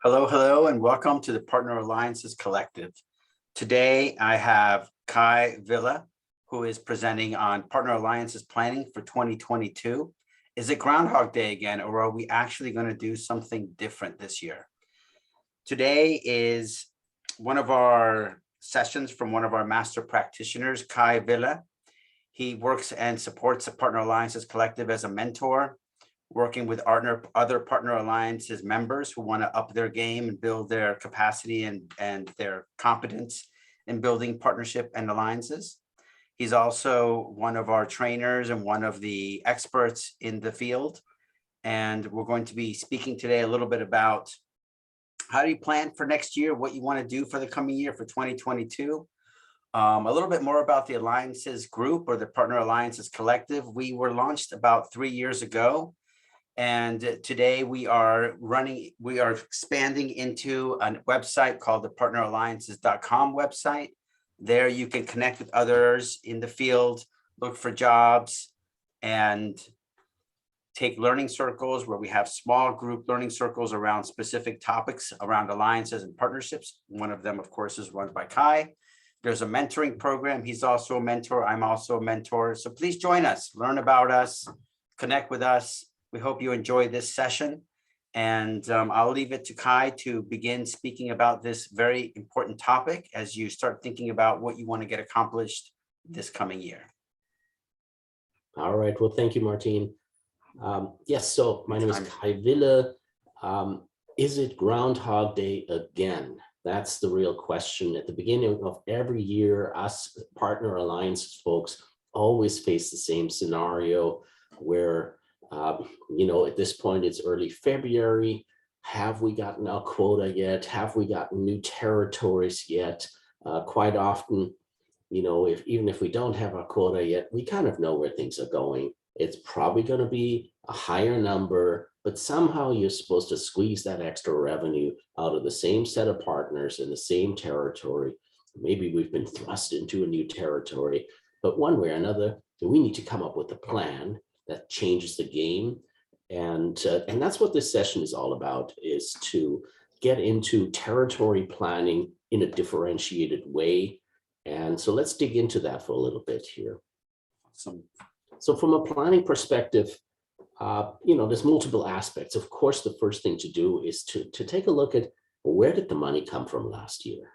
Hello, hello, and welcome to the Partner Alliances Collective. Today, I have Kai Wille, who is presenting on Partner Alliances planning for 2022. Is it Groundhog Day again, or are we actually going to do something different this year? Today is one of our sessions from one of our master practitioners, Kai Wille. He works and supports the Partner Alliances Collective as a mentor, working with other Partner Alliances members who want to up their game and build their capacity and their competence in building partnership and alliances. He's also one of our trainers and one of the experts in the field. And we're going to be speaking today a little bit about how do you plan for next year, what you want to do for the coming year for 2022. A little bit more about the Alliances Group or the Partner Alliances Collective. We were launched about 3 years ago. And today we are expanding into a website called the partneralliances.com website. There you can connect with others in the field, look for jobs, and take learning circles where we have small group learning circles around specific topics around alliances and partnerships. One of them, of course, is run by Kai. There's a mentoring program. He's also a mentor. I'm also a mentor. So please join us, learn about us, connect with us. We hope you enjoy this session, and I'll leave it to Kai to begin speaking about this very important topic as you start thinking about what you want to get accomplished this coming year. All right. Well, thank you, Martin. Yes, so my name is Kai Wille. Is it Groundhog Day again? That's the real question. At the beginning of every year, us Partner Alliances folks always face the same scenario where at this point, it's early February. Have we gotten our quota yet? Have we gotten new territories yet? Quite often, even if we don't have our quota yet, we kind of know where things are going. It's probably going to be a higher number, but somehow you're supposed to squeeze that extra revenue out of the same set of partners in the same territory. Maybe we've been thrust into a new territory, but one way or another, we need to come up with a plan that changes the game. And that's what this session is all about, is to get into territory planning in a differentiated way. And so let's dig into that for a little bit here. Awesome. So from a planning perspective, there's multiple aspects. Of course, the first thing to do is to take a look at where did the money come from last year?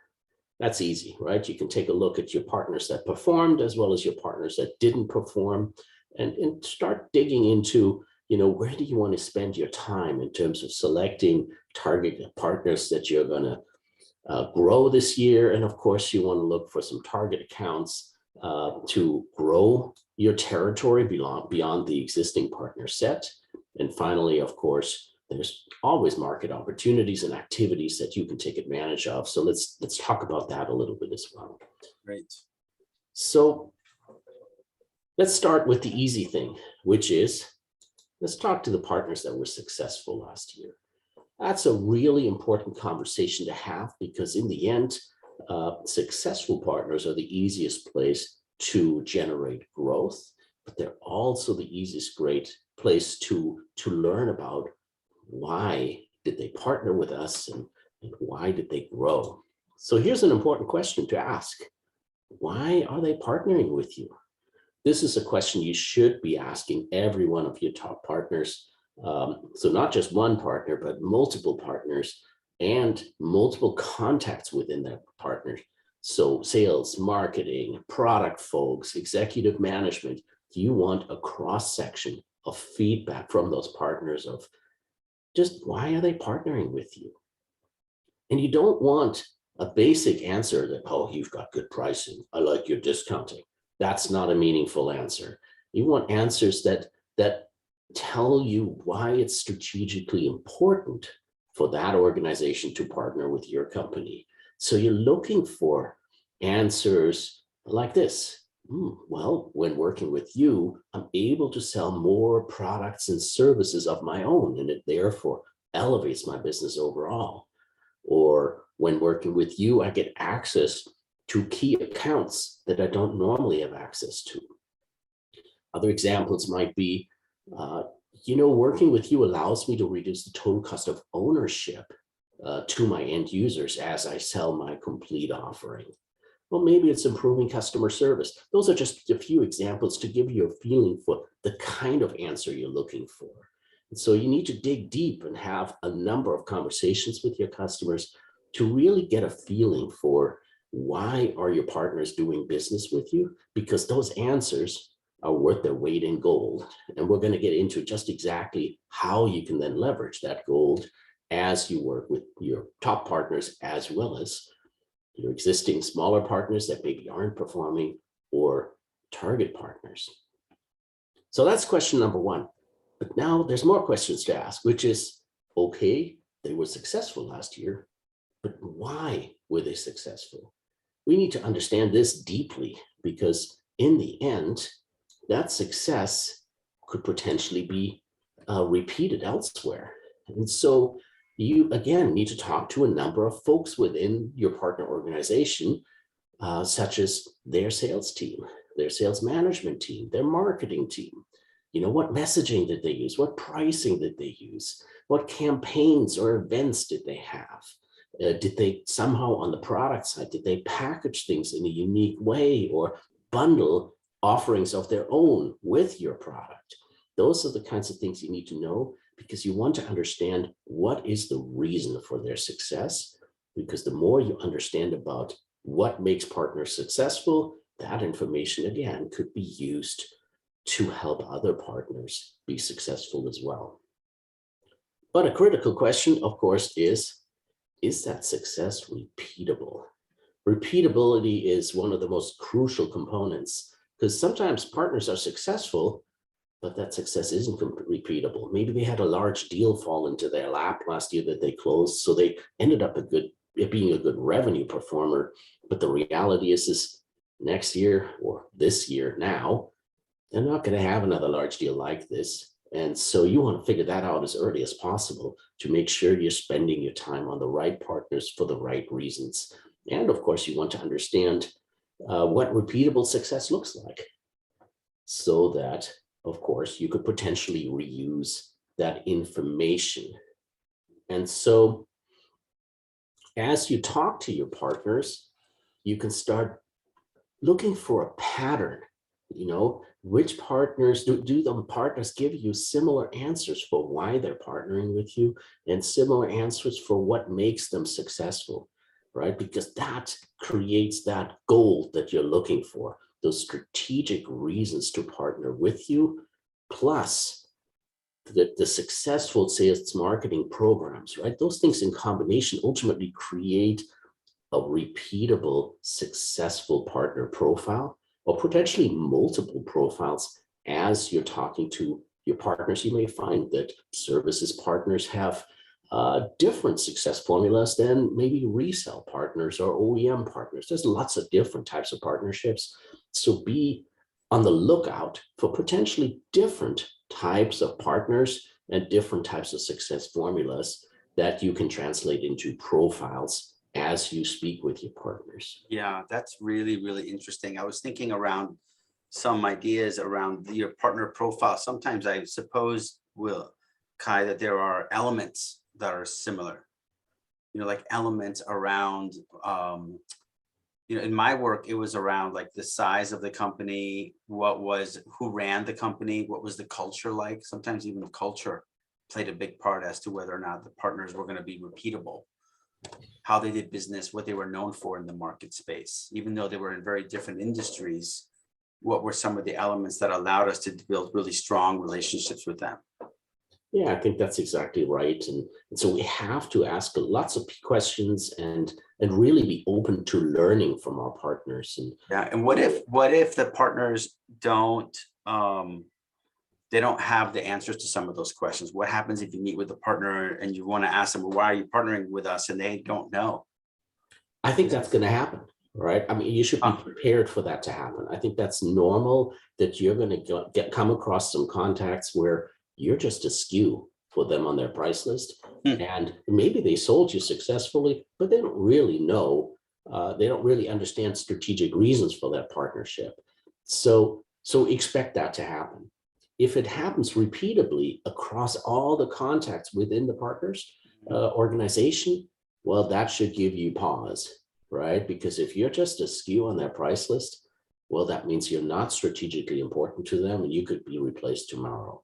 That's easy, right? You can take a look at your partners that performed as well as your partners that didn't perform. And start digging into, where do you want to spend your time in terms of selecting target partners that you're going to grow this year. And of course, you want to look for some target accounts to grow your territory beyond the existing partner set. And finally, of course, there's always market opportunities and activities that you can take advantage of. So let's talk about that a little bit as well. Great. So let's start with the easy thing, which is, let's talk to the partners that were successful last year. That's a really important conversation to have, because in the end, successful partners are the easiest place to generate growth, but they're also the easiest place to learn about why did they partner with us and why did they grow. So here's an important question to ask. Why are they partnering with you? This is a question you should be asking every one of your top partners. So not just one partner, but multiple partners and multiple contacts within that partner. So sales, marketing, product folks, executive management, you want a cross-section of feedback from those partners of just why are they partnering with you? And you don't want a basic answer that, oh, you've got good pricing, I like your discounting. That's not a meaningful answer. You want answers that tell you why it's strategically important for that organization to partner with your company. So you're looking for answers like this. Well, when working with you, I'm able to sell more products and services of my own, and it therefore elevates my business overall. Or when working with you, I get access to key accounts that I don't normally have access to. Other examples might be, working with you allows me to reduce the total cost of ownership to my end users as I sell my complete offering. Well, maybe it's improving customer service. Those are just a few examples to give you a feeling for the kind of answer you're looking for. And so you need to dig deep and have a number of conversations with your customers to really get a feeling for why are your partners doing business with you? Because those answers are worth their weight in gold. And we're going to get into just exactly how you can then leverage that gold as you work with your top partners, as well as your existing smaller partners that maybe aren't performing, or target partners. So that's question number one. But now there's more questions to ask, which is, okay, they were successful last year, but why were they successful? We need to understand this deeply, because in the end, that success could potentially be repeated elsewhere. And so you, again, need to talk to a number of folks within your partner organization, such as their sales team, their sales management team, their marketing team. You know, what messaging did they use? What pricing did they use? What campaigns or events did they have? Did they somehow on the product side, did they package things in a unique way or bundle offerings of their own with your product? Those are the kinds of things you need to know, because you want to understand what is the reason for their success. Because the more you understand about what makes partners successful, that information, again, could be used to help other partners be successful as well. But a critical question, of course, is that success repeatable? Repeatability is one of the most crucial components, because sometimes partners are successful, but that success isn't repeatable. Maybe they had a large deal fall into their lap last year that they closed, so they ended up being a good revenue performer. But the reality is next year or this year now, they're not going to have another large deal like this. And so you want to figure that out as early as possible to make sure you're spending your time on the right partners for the right reasons. And of course, you want to understand what repeatable success looks like, so that, of course, you could potentially reuse that information. And so as you talk to your partners, you can start looking for a pattern. You know, which partners do the partners give you similar answers for why they're partnering with you, and similar answers for what makes them successful, right? Because that creates that goal that you're looking for, those strategic reasons to partner with you, plus the successful sales marketing programs, right? Those things in combination ultimately create a repeatable, successful partner profile, or potentially multiple profiles. As you're talking to your partners, you may find that services partners have different success formulas than maybe resale partners or OEM partners. There's lots of different types of partnerships. So be on the lookout for potentially different types of partners and different types of success formulas that you can translate into profiles as you speak with your partners. Yeah, that's really, really interesting. I was thinking around some ideas around your partner profile. Sometimes I suppose, Kai, that there are elements that are similar, you know, like elements around, you know, in my work, it was around like the size of the company, who ran the company, what was the culture like. Sometimes even the culture played a big part as to whether or not the partners were going to be repeatable, how they did business, what they were known for in the market space. Even though they were in very different industries, what were some of the elements that allowed us to build really strong relationships with them? Yeah, I think that's exactly right. And so we have to ask lots of questions and really be open to learning from our partners. And yeah, and what if the partners don't they don't have the answers to some of those questions? What happens if you meet with a partner and you want to ask them, well, why are you partnering with us? And they don't know. I think that's going to happen, right? I mean, you should be prepared for that to happen. I think that's normal, that you're going to come across some contacts where you're just askew for them on their price list. And maybe they sold you successfully, but they don't really know. They don't really understand strategic reasons for that partnership. So expect that to happen. If it happens repeatedly across all the contacts within the partners organization, well, that should give you pause, right? Because if you're just a SKU on their price list, well, that means you're not strategically important to them and you could be replaced tomorrow.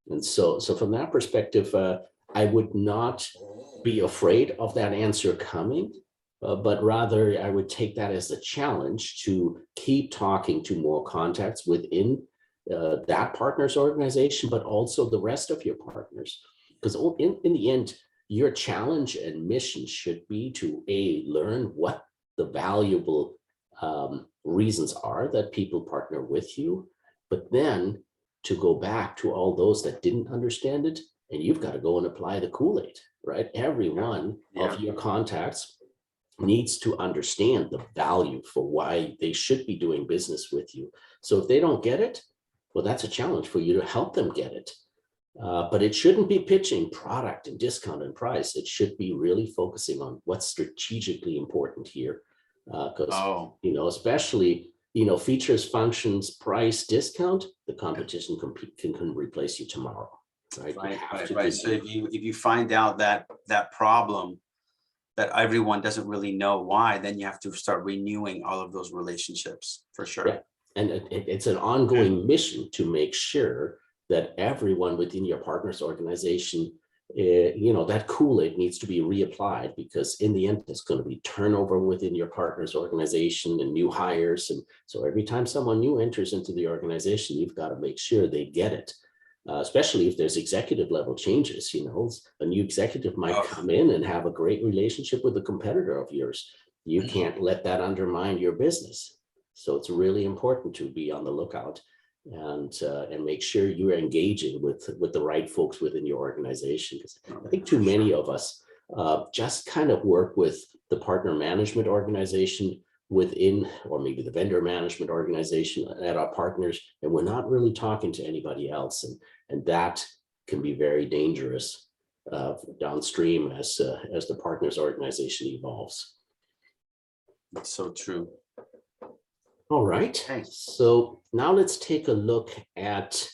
And so from that perspective, I would not be afraid of that answer coming, but rather I would take that as a challenge to keep talking to more contacts within that partner's organization, but also the rest of your partners. Because in the end, your challenge and mission should be to learn what the valuable reasons are that people partner with you, but then to go back to all those that didn't understand it, and you've got to go and apply the Kool-Aid, right? Every one of your contacts needs to understand the value for why they should be doing business with you. So if they don't get it, well, that's a challenge for you to help them get it. But it shouldn't be pitching product and discount and price. It should be really focusing on what's strategically important here. Because, especially, features, functions, price, discount, the competition can replace you tomorrow. Right. Right. So if you find out that problem that everyone doesn't really know why, then you have to start renewing all of those relationships for sure. Yeah. And it's an ongoing mission to make sure that everyone within your partner's organization, that Kool-Aid needs to be reapplied, because in the end, there's going to be turnover within your partner's organization and new hires. And so every time someone new enters into the organization, you've got to make sure they get it. Especially if there's executive level changes, a new executive might come in and have a great relationship with a competitor of yours. You can't let that undermine your business. So it's really important to be on the lookout and make sure you're engaging with the right folks within your organization. Because I think too many of us just kind of work with the partner management organization within, or maybe the vendor management organization at our partners, and we're not really talking to anybody else. And that can be very dangerous downstream as the partners organization evolves. That's so true. All right. So now let's take a look at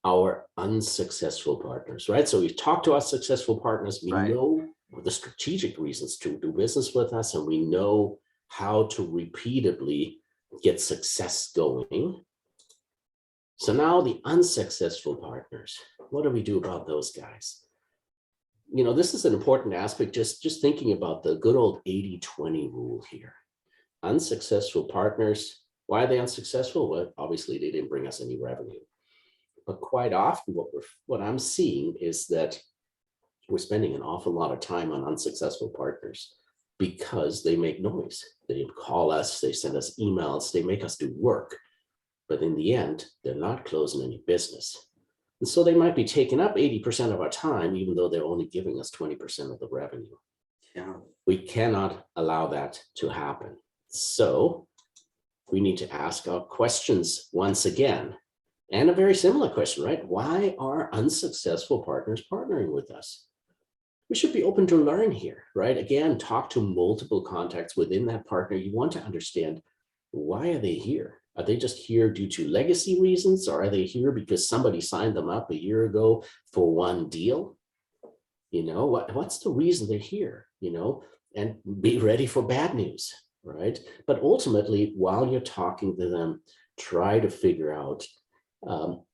our unsuccessful partners, right? So we've talked to our successful partners. We know the strategic reasons to do business with us, and we know how to repeatedly get success going. So now the unsuccessful partners, what do we do about those guys? This is an important aspect, just thinking about the good old 80-20 rule here. Unsuccessful partners, why are they unsuccessful? Well, obviously they didn't bring us any revenue. But quite often what I'm seeing is that we're spending an awful lot of time on unsuccessful partners because they make noise. They call us, they send us emails, they make us do work. But in the end, they're not closing any business. And so they might be taking up 80% of our time, even though they're only giving us 20% of the revenue. Yeah. We cannot allow that to happen. So we need to ask our questions once again. And a very similar question, right? Why are unsuccessful partners partnering with us? We should be open to learn here, right? Again, talk to multiple contacts within that partner. You want to understand, why are they here? Are they just here due to legacy reasons? Or are they here because somebody signed them up a year ago for one deal? What's the reason they're here? And be ready for bad news, right? But ultimately, while you're talking to them, try to figure out,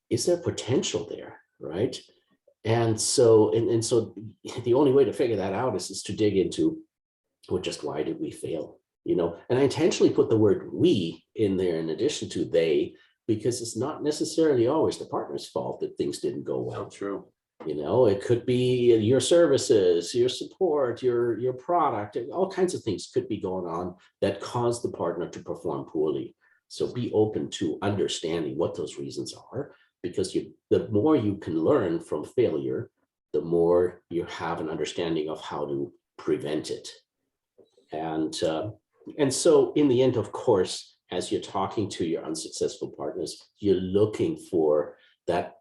is there potential there, right? And so the only way to figure that out is to dig into, well, just why did we fail? And I intentionally put the word we in there in addition to they, because it's not necessarily always the partner's fault that things didn't go well. So true. It could be your services, your support, your product, all kinds of things could be going on that cause the partner to perform poorly. So be open to understanding what those reasons are, because the more you can learn from failure, the more you have an understanding of how to prevent it. And so in the end, of course, as you're talking to your unsuccessful partners, you're looking for that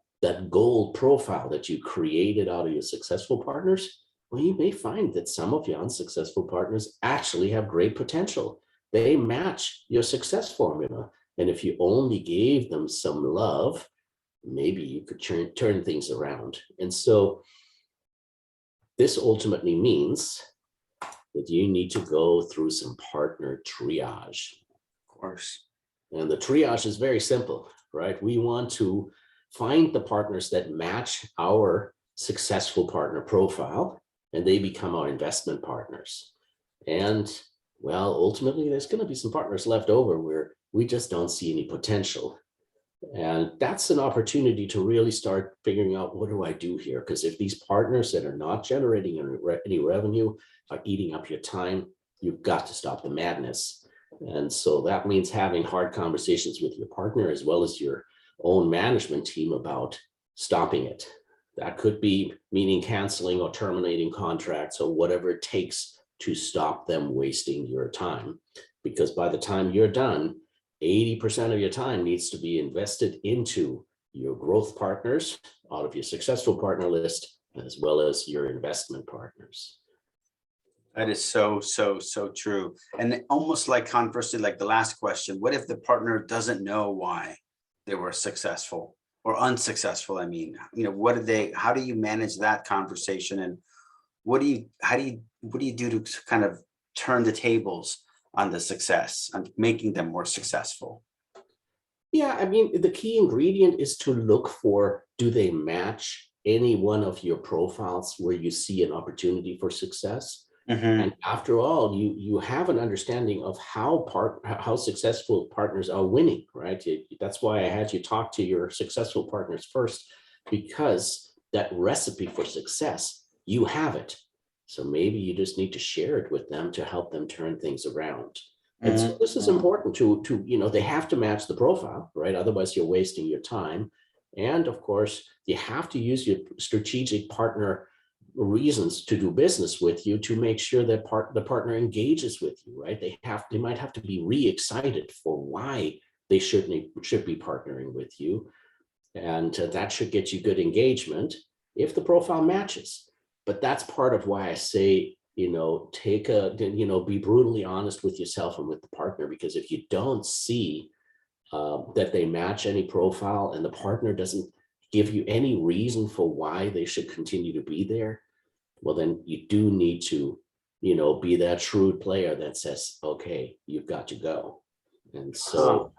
gold profile that you created out of your successful partners. Well, you may find that some of your unsuccessful partners actually have great potential. They match your success formula. And if you only gave them some love, maybe you could turn things around. And so this ultimately means that you need to go through some partner triage. Of course. And the triage is very simple, right? We want to find the partners that match our successful partner profile, and they become our investment partners. And well, ultimately, there's going to be some partners left over where we just don't see any potential. And that's an opportunity to really start figuring out, what do I do here? Because if these partners that are not generating any revenue are eating up your time, you've got to stop the madness. And so that means having hard conversations with your partner as well as your own management team about stopping it. That could be meaning canceling or terminating contracts or whatever it takes to stop them wasting your time. Because by the time you're done, 80% of your time needs to be invested into your growth partners out of your successful partner list, as well as your investment partners. That is so true. And almost like conversely, like the last question, what if the partner doesn't know why they were successful or unsuccessful? I mean, how do you manage that conversation? And what do you do to kind of turn the tables on the success and making them more successful? Yeah, I mean, the key ingredient is to look for, do they match any one of your profiles where you see an opportunity for success? Mm-hmm. And after all, you have an understanding of how successful partners are winning, right? That's why I had you talk to your successful partners first, because that recipe for success, you have it. So maybe you just need to share it with them to help them turn things around. And so this is important to they have to match the profile, right? Otherwise, you're wasting your time. And of course, you have to use your strategic partner reasons to do business with you to make sure that the partner engages with you, right? They might have to be re-excited for why they should be partnering with you. And that should get you good engagement if the profile matches. But that's part of why I say, be brutally honest with yourself and with the partner, because if you don't see that they match any profile and the partner doesn't give you any reason for why they should continue to be there, well, then you do need to, be that shrewd player that says, okay, you've got to go. And so,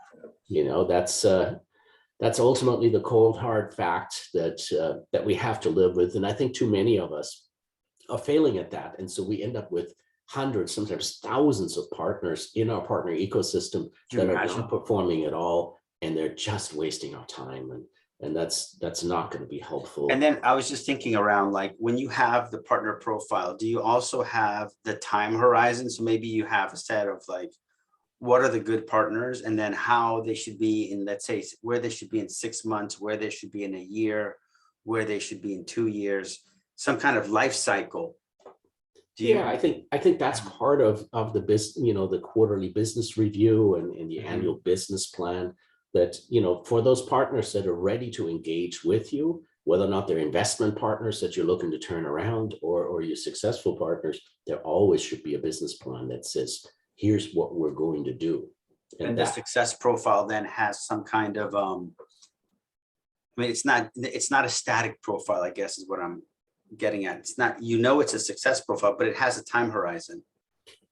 that's ultimately the cold hard fact that we have to live with. And I think too many of us are failing at that. And so we end up with hundreds, sometimes thousands of partners in our partner ecosystem that are not performing at all, and they're just wasting our time. And that's not going to be helpful. And then I was just thinking around, like, when you have the partner profile, do you also have the time horizon? So maybe you have a set of like, what are the good partners, and then how they should be in, let's say, where they should be in 6 months, where they should be in a year, where they should be in 2 years, some kind of life cycle. I think that's part of the business, the quarterly business review and the annual business plan, that, for those partners that are ready to engage with you, whether or not they're investment partners that you're looking to turn around or your successful partners, there always should be a business plan that says, here's what we're going to do. And the success profile then has some kind of, it's not a static profile, I guess is what I'm getting at. It's not, it's a success profile, but it has a time horizon.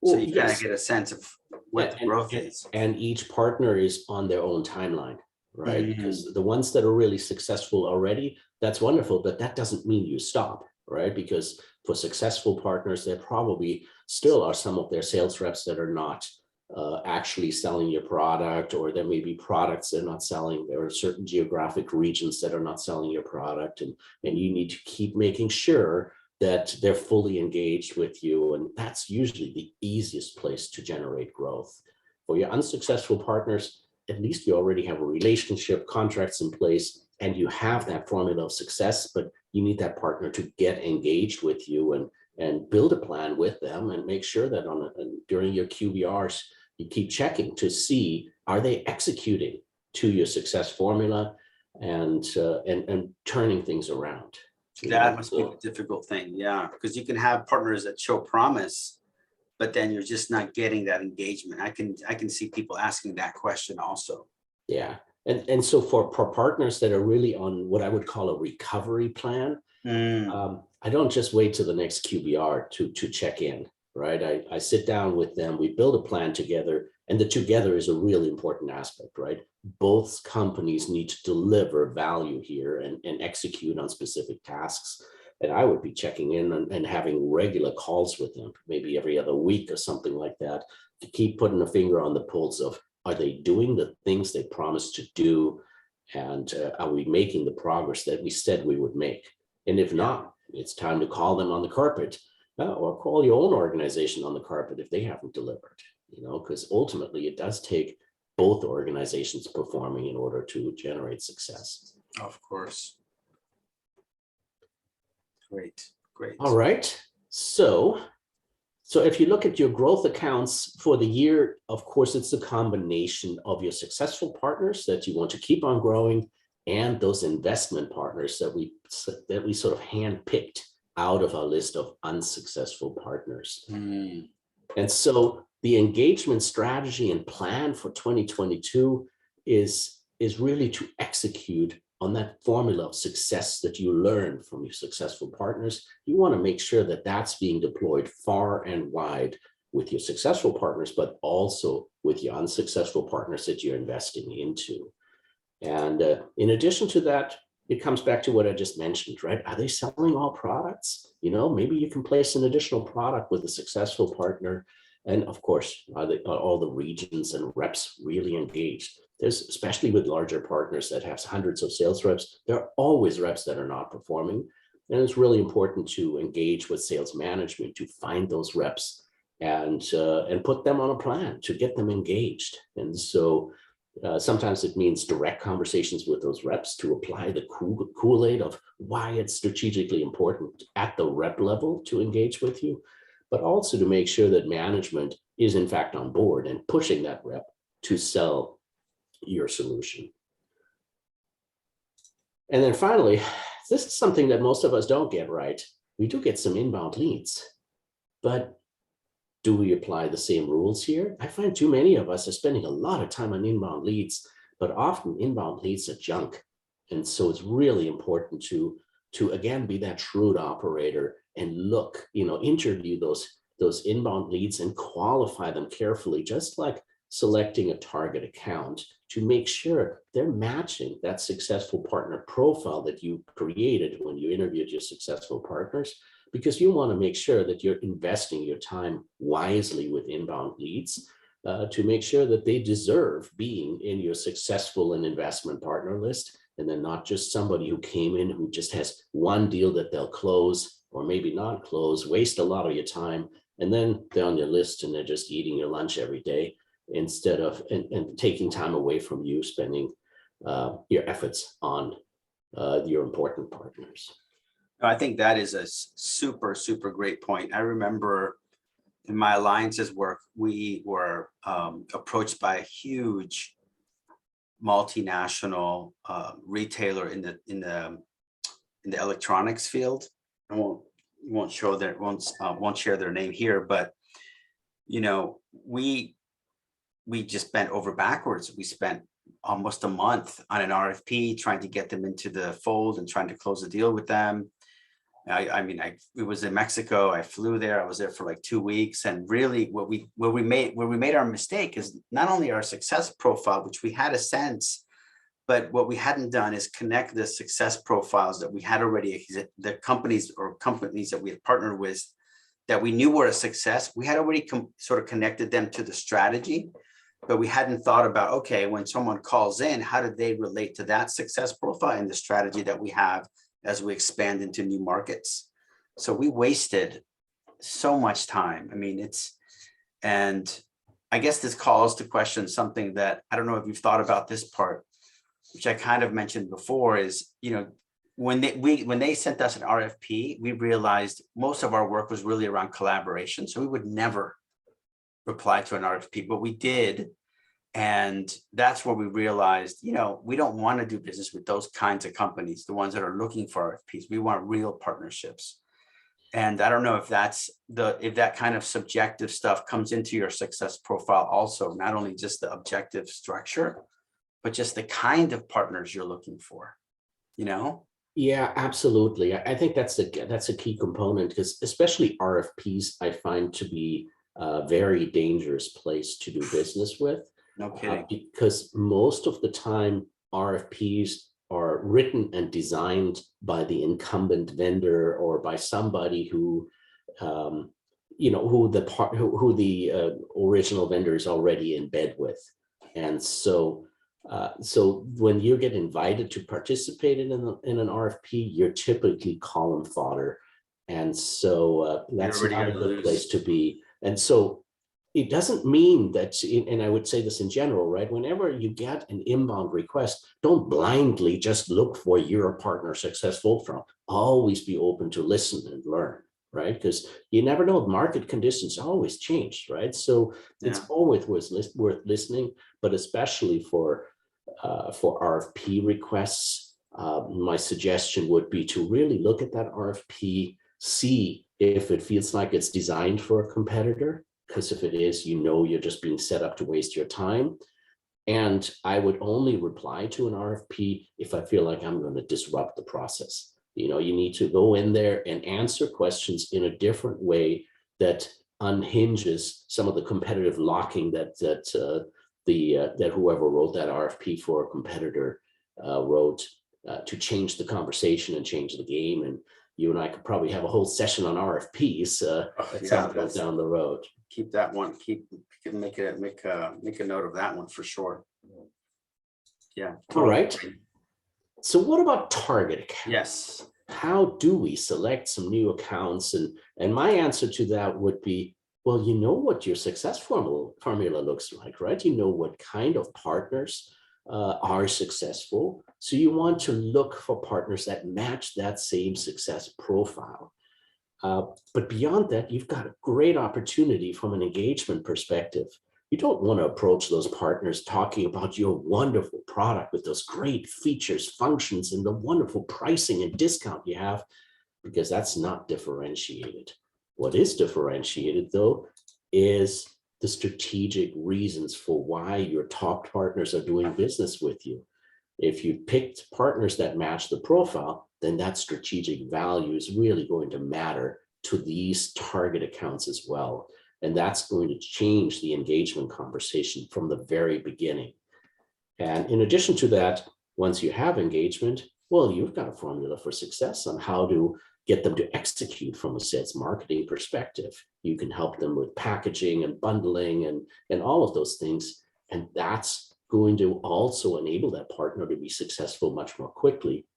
So you kind of get a sense of what the growth is. And each partner is on their own timeline, right? Because the ones that are really successful already, that's wonderful, but that doesn't mean you stop, right? Because for successful partners, there probably still are some of their sales reps that are not actually selling your product, or there may be products they're not selling. There are certain geographic regions that are not selling your product, and you need to keep making sure that they're fully engaged with you. And that's usually the easiest place to generate growth. For your unsuccessful partners, at least you already have a relationship, contracts in place, and you have that formula of success, but you need that partner to get engaged with you and build a plan with them, and make sure that during your QBRs, you keep checking to see, are they executing to your success formula and turning things around. That must be a difficult thing. Yeah. Because you can have partners that show promise, but then you're just not getting that engagement. I can see people asking that question also. Yeah. And so for partners that are really on what I would call a recovery plan, I don't just wait till the next QBR to check in, right? I sit down with them, we build a plan together, and the together is a really important aspect, right? Both companies need to deliver value here and execute on specific tasks. And I would be checking in and having regular calls with them, maybe every other week or something like that, to keep putting a finger on the pulse of, are they doing the things they promised to do? And are we making the progress that we said we would make? And if not, it's time to call them on the carpet, or call your own organization on the carpet if they haven't delivered, because ultimately it does take both organizations performing in order to generate success. Of course. Great, great. All right. So if you look at your growth accounts for the year, of course, it's a combination of your successful partners that you want to keep on growing and those investment partners that we sort of handpicked out of our list of unsuccessful partners. Mm. And so the engagement strategy and plan for 2022 is really to execute on that formula of success that you learned from your successful partners. You want to make sure that that's being deployed far and wide with your successful partners, but also with your unsuccessful partners that you're investing into. And in addition to that, it comes back to what I just mentioned, right? Are they selling all products? Maybe you can place an additional product with a successful partner. And of course, are all the regions and reps really engaged? There's, especially with larger partners that have hundreds of sales reps, there are always reps that are not performing. And it's really important to engage with sales management to find those reps and put them on a plan to get them engaged. And so sometimes it means direct conversations with those reps to apply the Kool-Aid of why it's strategically important at the rep level to engage with you, but also to make sure that management is in fact on board and pushing that rep to sell your solution. And then finally, this is something that most of us don't get right. We do get some inbound leads, but do we apply the same rules here? I find too many of us are spending a lot of time on inbound leads, but often inbound leads are junk. And so it's really important to again, be that shrewd operator and look, interview those inbound leads and qualify them carefully, just like selecting a target account, to make sure they're matching that successful partner profile that you created when you interviewed your successful partners, because you want to make sure that you're investing your time wisely with inbound leads to make sure that they deserve being in your successful and investment partner list, and then not just somebody who came in who just has one deal that they'll close or maybe not close, waste a lot of your time, and then they're on your list and they're just eating your lunch every day instead of and taking time away from you spending your efforts on your important partners. I think that is a super, super great point. I remember in my alliances work, we were approached by a huge multinational retailer in the electronics field. I won't share their name here, but we just bent over backwards. We spent almost a month on an RFP trying to get them into the fold and trying to close a deal with them. It was in Mexico. I flew there. I was there for like 2 weeks. And really where we made our mistake is not only our success profile, which we had a sense, but what we hadn't done is connect the success profiles that we had already, the companies that we had partnered with that we knew were a success. We had already sort of connected them to the strategy, but we hadn't thought about, okay, when someone calls in, how do they relate to that success profile and the strategy that we have as we expand into new markets? So we wasted so much time. And I guess this calls to question something that I don't know if you've thought about this part, which I kind of mentioned before, is, when they sent us an RFP, we realized most of our work was really around collaboration. So we would never reply to an RFP, but we did. And that's where we realized, we don't want to do business with those kinds of companies, the ones that are looking for RFPs. We want real partnerships. And I don't know if if that kind of subjective stuff comes into your success profile also, not only just the objective structure, but just the kind of partners you're looking for, Yeah, absolutely. I think that's a key component because especially RFPs, I find to be a very dangerous place to do business with, No kidding. because most of the time RFPs are written and designed by the incumbent vendor or by somebody who, um, who the original vendor is already in bed with, and so when you get invited to participate in an RFP, you're typically column fodder. And so You're that's already not a gonna good place lose. to be. And so it doesn't mean that, and I would say this in general, right? Whenever you get an inbound request, don't blindly just look for your partner successful from. Always be open to listen and learn, right? Because you never know, market conditions always change, right? So it's Yeah, always worth listening, but especially for RFP requests, my suggestion would be to really look at that RFP, see if it feels like it's designed for a competitor, because if it is, you're just being set up to waste your time. And I would only reply to an RFP if I feel like I'm going to disrupt the process. You need to go in there and answer questions in a different way that unhinges some of the competitive locking that whoever wrote that RFP for a competitor wrote, to change the conversation and change the game. And you and I could probably have a whole session on RFPs oh, at yeah, some point that's, down the road. keep that one, make a note of that one for sure. Yeah, All totally. right. So what about target accounts? Yes, How do we select some new accounts? And my answer to that would be, well, you know what your success formula looks like, right? You know what kind of partners are successful. So you want to look for partners that match that same success profile. But beyond that, you've got a great opportunity from an engagement perspective. You don't want to approach those partners talking about your wonderful product with those great features, functions, and the wonderful pricing and discount you have, because that's not differentiated. What is differentiated, though, is the strategic reasons for why your top partners are doing business with you. If you picked partners that match the profile, then that strategic value is really going to matter to these target accounts as well. And that's going to change the engagement conversation from the very beginning. And in addition to that, once you have engagement, well, you've got a formula for success on how to get them to execute from a sales marketing perspective. You can help them with packaging and bundling and all of those things. And that's going to also enable that partner to be successful much more quickly.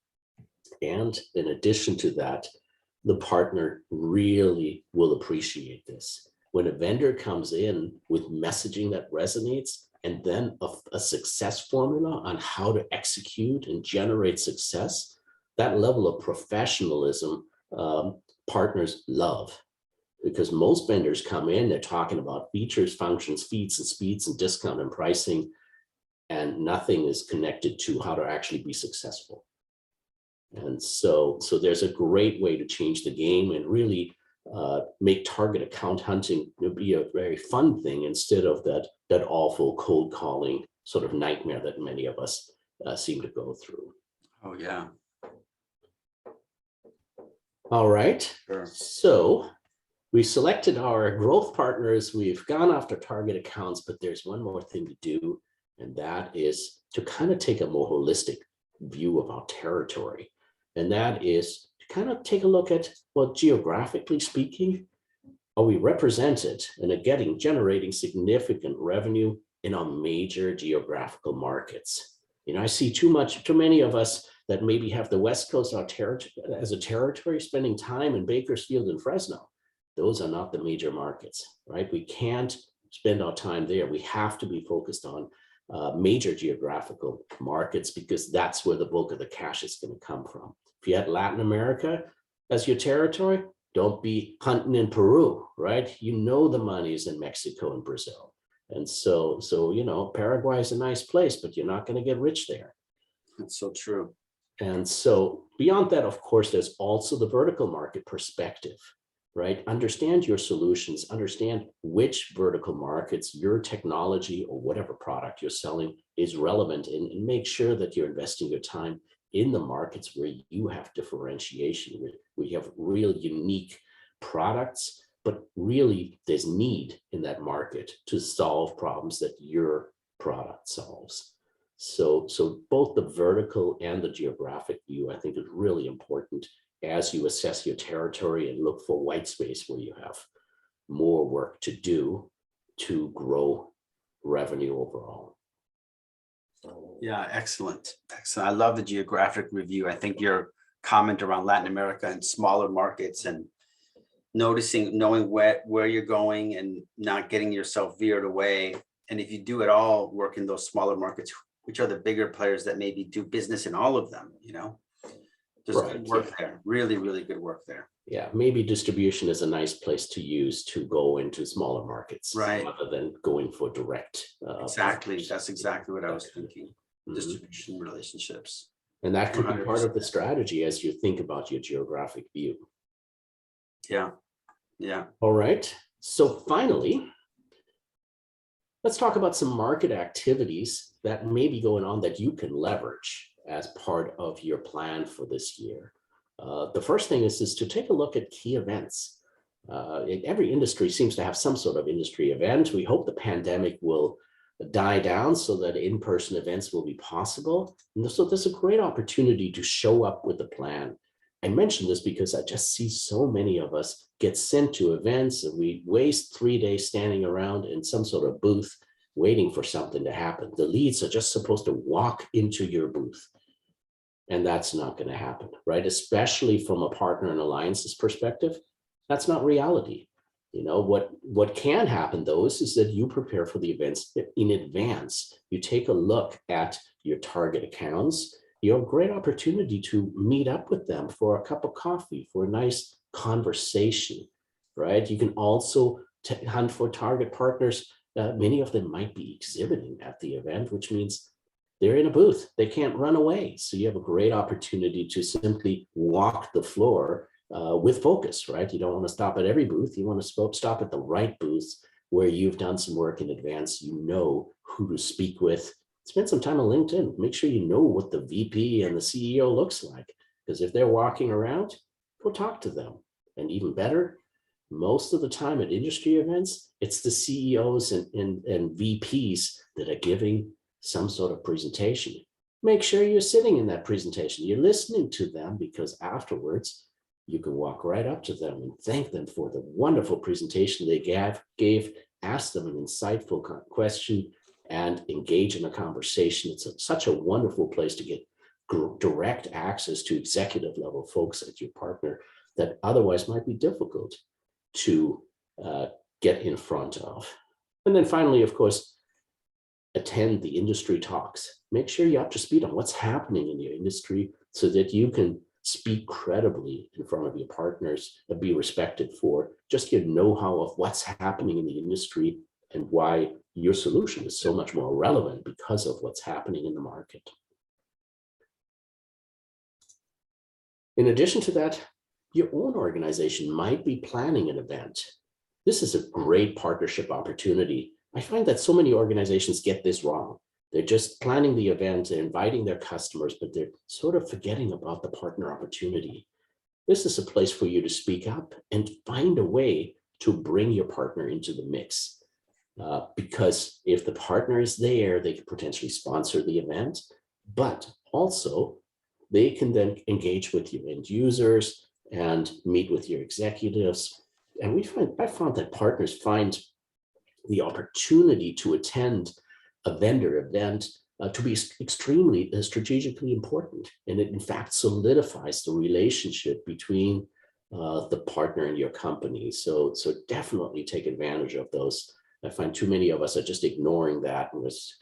And in addition to that, the partner really will appreciate this. When a vendor comes in with messaging that resonates, and then a success formula on how to execute and generate success, that level of professionalism, partners love. Because most vendors come in, they're talking about features, functions, feats and speeds and discount and pricing, and nothing is connected to how to actually be successful. And so there's a great way to change the game and really make target account hunting be a very fun thing instead of that awful cold calling sort of nightmare that many of us seem to go through. oh, yeah, All right. sure. So we selected our growth partners. We've gone after target accounts, but there's one more thing to do, and that is to kind of take a more holistic view of our territory. And that is to kind of take a look at, well, geographically speaking, are we represented and are generating significant revenue in our major geographical markets? I see too many of us that maybe have the West Coast as a territory spending time in Bakersfield and Fresno. Those are not the major markets, right? We can't spend our time there. We have to be focused on major geographical markets because that's where the bulk of the cash is going to come from. If you had Latin America as your territory, don't be hunting in Peru, right? The money is in Mexico and Brazil. And so Paraguay is a nice place, but you're not going to get rich there. That's so true. And so beyond that, of course, there's also the vertical market perspective, right? Understand your solutions, understand which vertical markets your technology or whatever product you're selling is relevant in, and make sure that you're investing your time in the markets where you have differentiation, where we have real unique products, but really there's need in that market to solve problems that your product solves. So both the vertical and the geographic view, I think, is really important as you assess your territory and look for white space where you have more work to do to grow revenue overall. Yeah, excellent. Excellent. I love the geographic review. I think your comment around Latin America and smaller markets and knowing where you're going and not getting yourself veered away. And if you do at all work in those smaller markets, which are the bigger players that maybe do business in all of them, there's Right, good work there. Really, really good work there. Yeah, maybe distribution is a nice place to use to go into smaller markets, Right. rather than going for direct. Exactly. partners. That's exactly what I was thinking. Mhm. Distribution relationships. And that could be part of the 100%. strategy as you think about your geographic view. Yeah. Yeah. All right. So finally, let's talk about some market activities that may be going on that you can leverage as part of your plan for this year. The first thing is to take a look at key events. Every industry seems to have some sort of industry event. We hope the pandemic will die down so that in-person events will be possible. And so there's a great opportunity to show up with a plan. I mention this because I just see so many of us get sent to events and we waste 3 days standing around in some sort of booth waiting for something to happen. The leads are just supposed to walk into your booth. And that's not going to happen, right? Especially from a partner and alliances perspective, that's not reality. What can happen though is that you prepare for the events in advance. You take a look at your target accounts. You have a great opportunity to meet up with them for a cup of coffee, for a nice conversation, right? You can also hunt for target partners. Many of them might be exhibiting at the event, which means they're in a booth. They can't run away. So you have a great opportunity to simply walk the floor with focus, right? You don't want to stop at every booth. You want to stop at the right booths where you've done some work in advance. You know who to speak with. Spend some time on LinkedIn. Make sure you know what the VP and the CEO looks like. Because if they're walking around, go talk to them. And even better, most of the time at industry events, it's the CEOs and VPs that are giving some sort of presentation. Make sure you're sitting in that presentation. You're listening to them, because afterwards you can walk right up to them and thank them for the wonderful presentation they gave, ask them an insightful question, and engage in a conversation. It's such a wonderful place to get direct access to executive level folks at your partner that otherwise might be difficult to get in front of. And then finally, of course, attend the industry talks. Make sure you're up to speed on what's happening in your industry so that you can speak credibly in front of your partners and be respected for just your know-how of what's happening in the industry and why your solution is so much more relevant because of what's happening in the market. In addition to that, your own organization might be planning an event. This is a great partnership opportunity. I find that so many organizations get this wrong. They're just planning the event and inviting their customers, but they're sort of forgetting about the partner opportunity. This is a place for you to speak up and find a way to bring your partner into the mix. Because if the partner is there, they could potentially sponsor the event, but also they can then engage with your end users and meet with your executives. And I found that partners find the opportunity to attend a vendor event to be extremely strategically important. And it in fact solidifies the relationship between the partner and your company. So definitely take advantage of those. I find too many of us are just ignoring that and was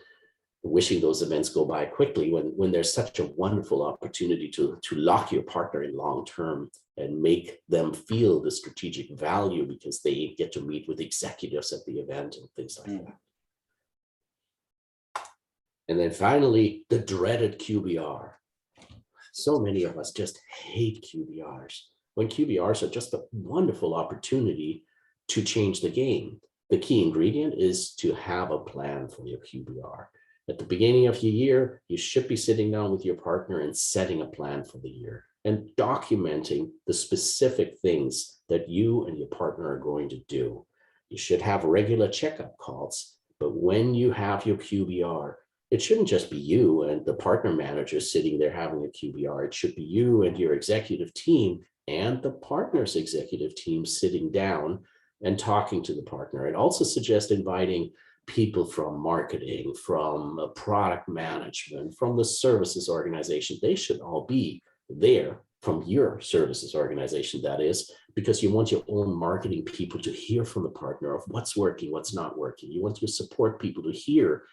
wishing those events go by quickly when there's such a wonderful opportunity to lock your partner in long term and make them feel the strategic value because they get to meet with executives at the event and things like that. And then finally, the dreaded QBR. So many of us just hate QBRs, when QBRs are just a wonderful opportunity to change the game. The key ingredient is to have a plan for your QBR. At the beginning of your year, you should be sitting down with your partner and setting a plan for the year and documenting the specific things that you and your partner are going to do. You should have regular checkup calls, but when you have your QBR, it shouldn't just be you and the partner manager sitting there having a QBR. It should be you and your executive team and the partner's executive team sitting down and talking to the partner. I'd also suggest inviting people from marketing, from product management, from the services organization. They should all be there, from your services organization, that is, because you want your own marketing people to hear from the partner of what's working, what's not working. You want your support people to hear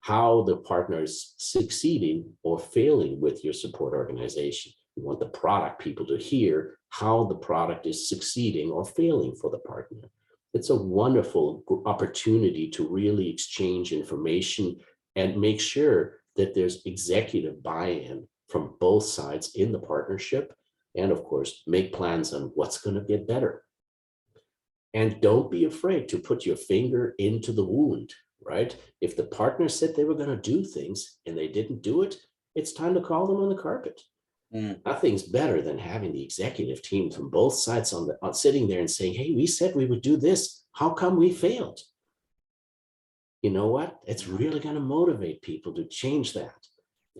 how the partner is succeeding or failing with your support organization. You want the product people to hear how the product is succeeding or failing for the partner. It's a wonderful opportunity to really exchange information and make sure that there's executive buy-in from both sides in the partnership, and of course, make plans on what's going to get better. And don't be afraid to put your finger into the wound, right? If the partner said they were going to do things and they didn't do it, it's time to call them on the carpet. Nothing's better than having the executive team from both sides on sitting there and saying, hey, we said we would do this. How come we failed? You know what? It's really going to motivate people to change that.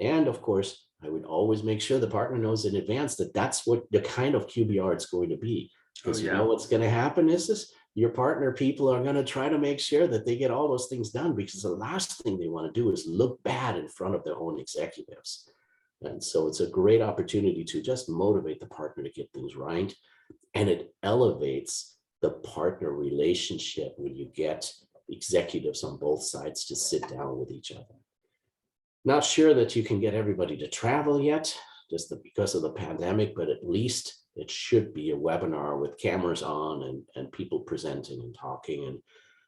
And of course, I would always make sure the partner knows in advance that that's what the kind of QBR it's going to be. Because you know what's going to happen is this, your partner people are going to try to make sure that they get all those things done, because the last thing they want to do is look bad in front of their own executives. And so it's a great opportunity to just motivate the partner to get things right. And it elevates the partner relationship when you get executives on both sides to sit down with each other. Not sure that you can get everybody to travel yet, just because of the pandemic, but at least it should be a webinar with cameras on and people presenting and talking.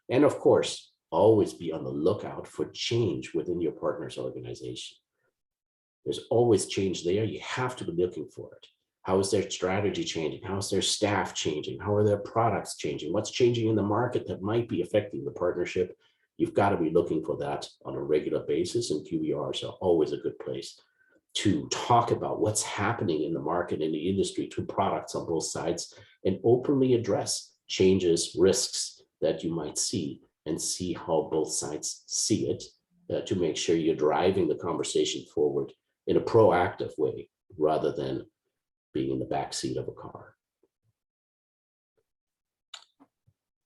And of course, always be on the lookout for change within your partner's organization. There's always change there. You have to be looking for it. How is their strategy changing? How is their staff changing? How are their products changing? What's changing in the market that might be affecting the partnership? You've got to be looking for that on a regular basis, and QBRs are always a good place to talk about what's happening in the market, in the industry, to products on both sides, and openly address changes, risks that you might see, and see how both sides see it to make sure you're driving the conversation forward in a proactive way rather than being in the back seat of a car.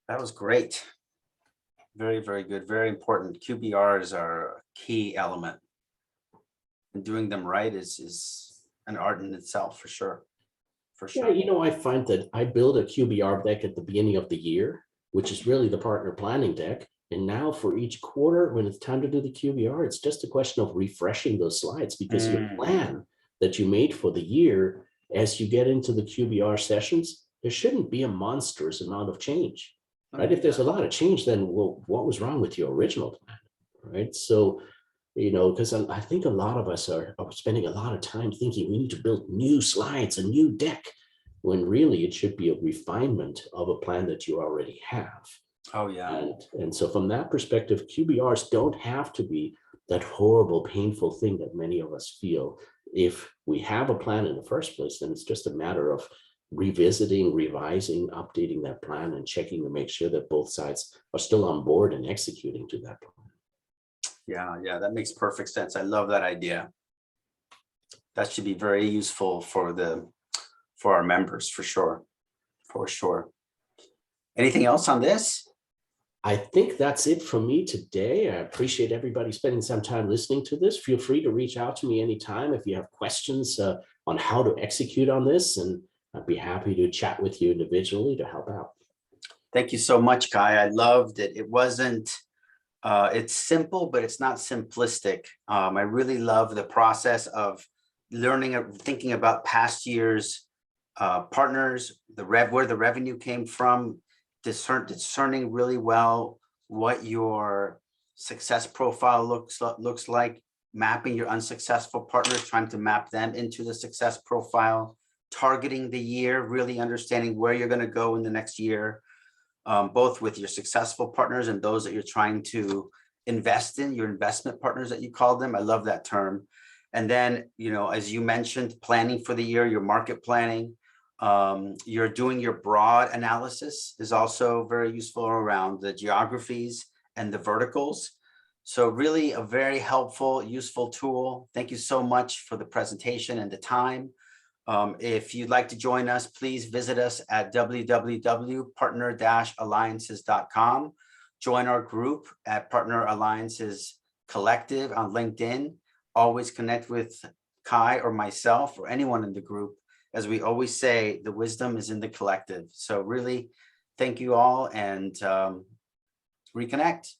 That was great. Very, very good. Very important. QBRs are a key element. And doing them right is an art in itself, for sure. For sure. Yeah, you know, I find that I build a QBR deck at the beginning of the year, which is really the partner planning deck. And now for each quarter, when it's time to do the QBR, it's just a question of refreshing those slides, because your plan that you made for the year, as you get into the QBR sessions, there shouldn't be a monstrous amount of change, right? If there's a lot of change, then well, what was wrong with your original plan, right? So, you know, because I think a lot of us are spending a lot of time thinking we need to build new slides, a new deck, when really it should be a refinement of a plan that you already have. Oh, yeah. And so from that perspective, QBRs don't have to be that horrible, painful thing that many of us feel. If we have a plan in the first place, then it's just a matter of revisiting, revising, updating that plan, and checking to make sure that both sides are still on board and executing to that plan. Yeah, that makes perfect sense. I love that idea. That should be very useful for our members, for sure. For sure. Anything else on this? I think that's it from me today. I appreciate everybody spending some time listening to this. Feel free to reach out to me anytime if you have questions on how to execute on this, and I'd be happy to chat with you individually to help out. Thank you so much, Kai. I loved it. It wasn't, it's simple, but it's not simplistic. I really love the process of learning, thinking about past years' partners, where the revenue came from, discerning really well what your success profile looks like, mapping your unsuccessful partners, trying to map them into the success profile, targeting the year, really understanding where you're going to go in the next year, both with your successful partners and those that you're trying to invest in, your investment partners that you call them. I love that term. And then, as you mentioned, planning for the year, your market planning, you're doing your broad analysis is also very useful around the geographies and the verticals. So really a very helpful, useful tool. Thank you so much for the presentation and the time. If you'd like to join us, please visit us at www.partner-alliances.com. Join our group at Partner Alliances Collective on LinkedIn. Always connect with Kai or myself or anyone in the group. As we always say, the wisdom is in the collective. So really, thank you all, and reconnect.